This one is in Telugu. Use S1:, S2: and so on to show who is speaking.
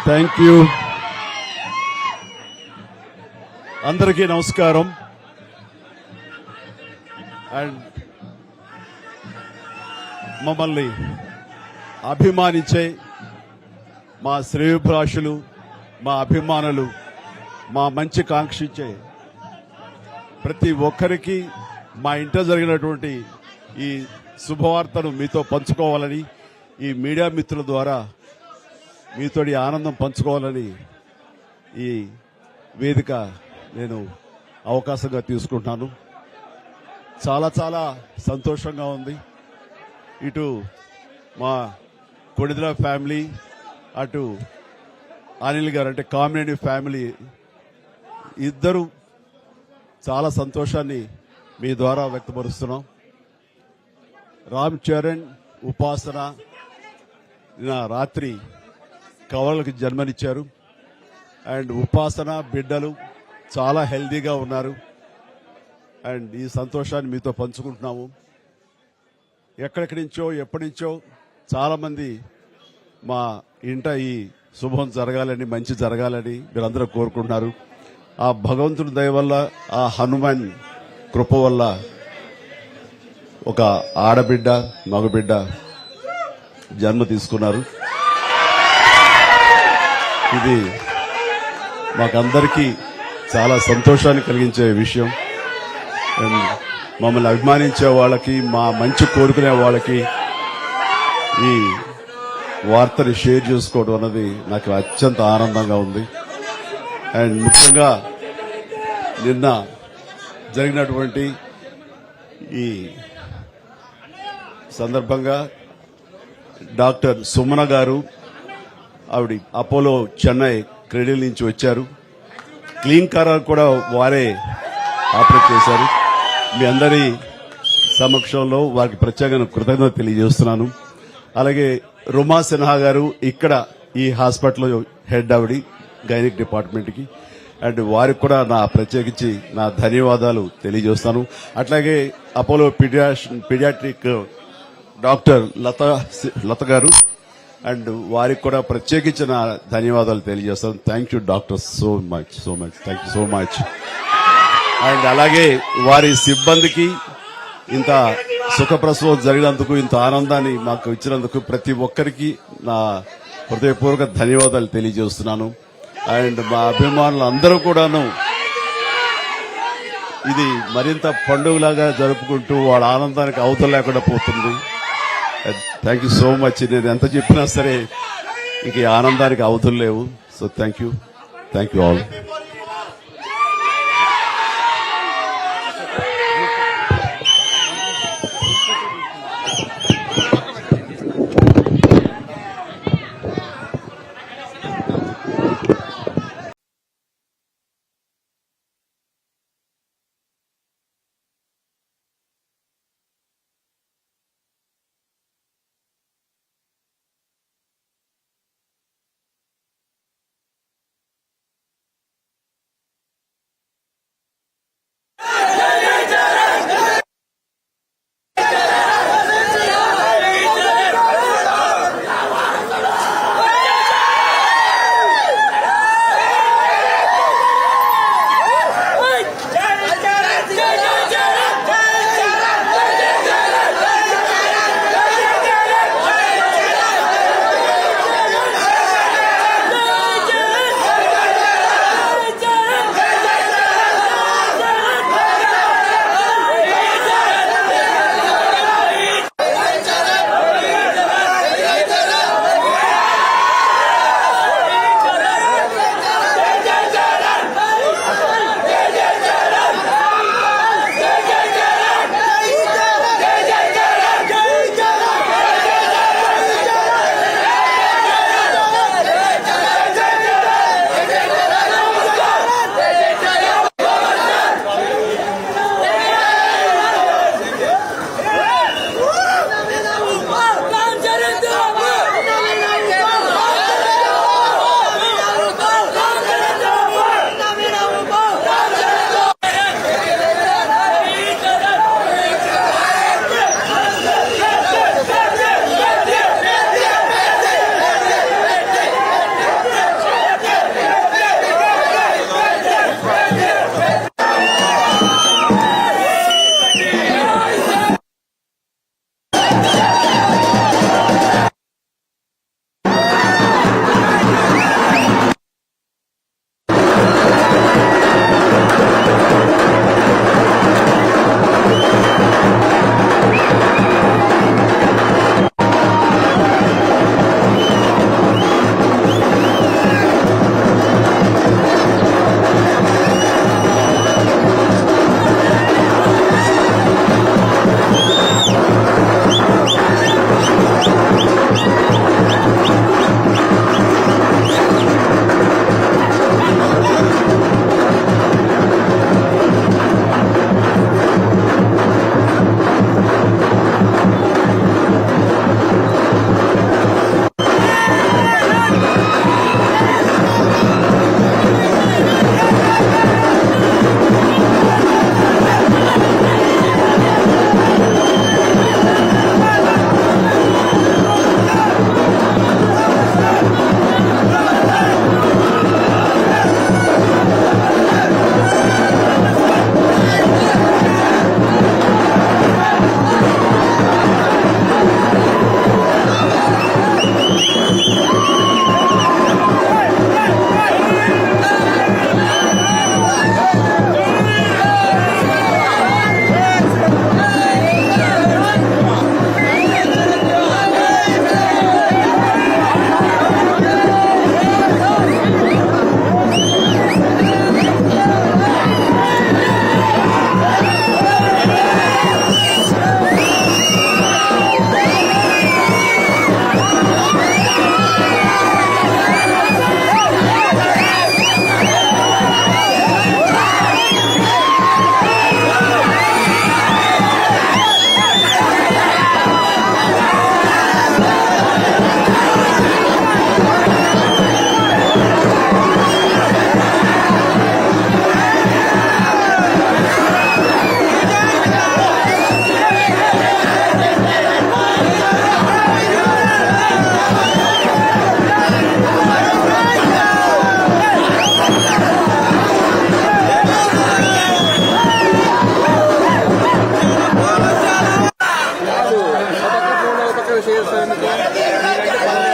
S1: Thank you. అందరికీ నమస్కారం. అండ్ మమ్మల్ని అభిమానించే మా శ్రేయోభిలాషులు, మా అభిమానులు, మా మంచి కాంక్షించే ప్రతి ఒక్కరికి మా ఇంట జరిగినటువంటి ఈ శుభవార్తను మీతో పంచుకోవాలని, ఈ మీడియా మిత్రుల ద్వారా మీతోటి ఆనందం పంచుకోవాలని ఈ వేదిక నేను అవకాశంగా తీసుకుంటున్నాను. చాలా చాలా సంతోషంగా ఉంది. ఇటు మా కొణిదెల ఫ్యామిలీ, అటు అనిల్ గారు అంటే కామినేని ఫ్యామిలీ ఇద్దరు చాలా సంతోషాన్ని మీ ద్వారా వ్యక్తపరుస్తున్నాం. రామ్ చరణ్, ఉపాసన నిన్న రాత్రి కవలలకు జన్మనిచ్చారు. అండ్ ఉపాసన బిడ్డలు చాలా హెల్దీగా ఉన్నారు. అండ్ ఈ సంతోషాన్ని మీతో పంచుకుంటున్నాము. ఎక్కడెక్కడి నుంచో ఎప్పటి నుంచో చాలా మంది మా ఇంట ఈ శుభం జరగాలని, మంచి జరగాలని మీరందరూ కోరుకుంటున్నారు. ఆ భగవంతుడి దయ వల్ల, ఆ హనుమాన్ కృప వల్ల ఒక ఆడబిడ్డ, మగబిడ్డ జన్మ తీసుకున్నారు. ఇది మాకందరికీ చాలా సంతోషాన్ని కలిగించే విషయం. మమ్మల్ని అభిమానించే వాళ్ళకి, మా మంచి కోరుకునే వాళ్ళకి ఈ వార్తని షేర్ చేసుకోవడం అన్నది నాకు అత్యంత ఆనందంగా ఉంది. అండ్ ముఖ్యంగా నిన్న జరిగినటువంటి ఈ సందర్భంగా డాక్టర్ సుమన గారు, ఆవిడ అపోలో చెన్నై క్రెడిల్ నుంచి వచ్చారు. క్లీన్ కార్ కూడా వారే ఆపరేట్ చేశారు. మీ అందరి సమక్షంలో వారికి ప్రత్యేకంగా కృతజ్ఞత తెలియజేస్తున్నాను. అలాగే రుమా సిన్హా గారు ఇక్కడ ఈ హాస్పిటల్లో హెడ్ ఆవిడి గైనిక్ డిపార్ట్మెంట్ కి, వారికి కూడా నా ప్రత్యేకించి నా ధన్యవాదాలు తెలియజేస్తాను. అట్లాగే అపోలో పీడియాట్రిక్ డాక్టర్ లత గారు, అండ్ వారికి కూడా ప్రత్యేకించి నా ధన్యవాదాలు తెలియజేస్తాను. Thank you doctor, so much thank you so much. And అలాగే వారి సిబ్బందికి ఇంత సుఖప్రసవం జరిగినందుకు, ఇంత ఆనందాన్ని మాకు ఇచ్చినందుకు ప్రతి ఒక్కరికి నా హృదయపూర్వక ధన్యవాదాలు తెలియజేస్తున్నాను. అండ్ మా అభిమానులు అందరూ కూడాను ఇది మరింత పండుగలాగా జరుపుకుంటూ వాళ్ళ ఆనందానికి అవతల లేకుండా పోతుంది. Thank you so much. నేను ఎంత చెప్పినా సరే ఇంక ఈ ఆనందానికి అవతలు లేవు. So thank you all.
S2: చేస్తారు ఎందుకు? మీరంటే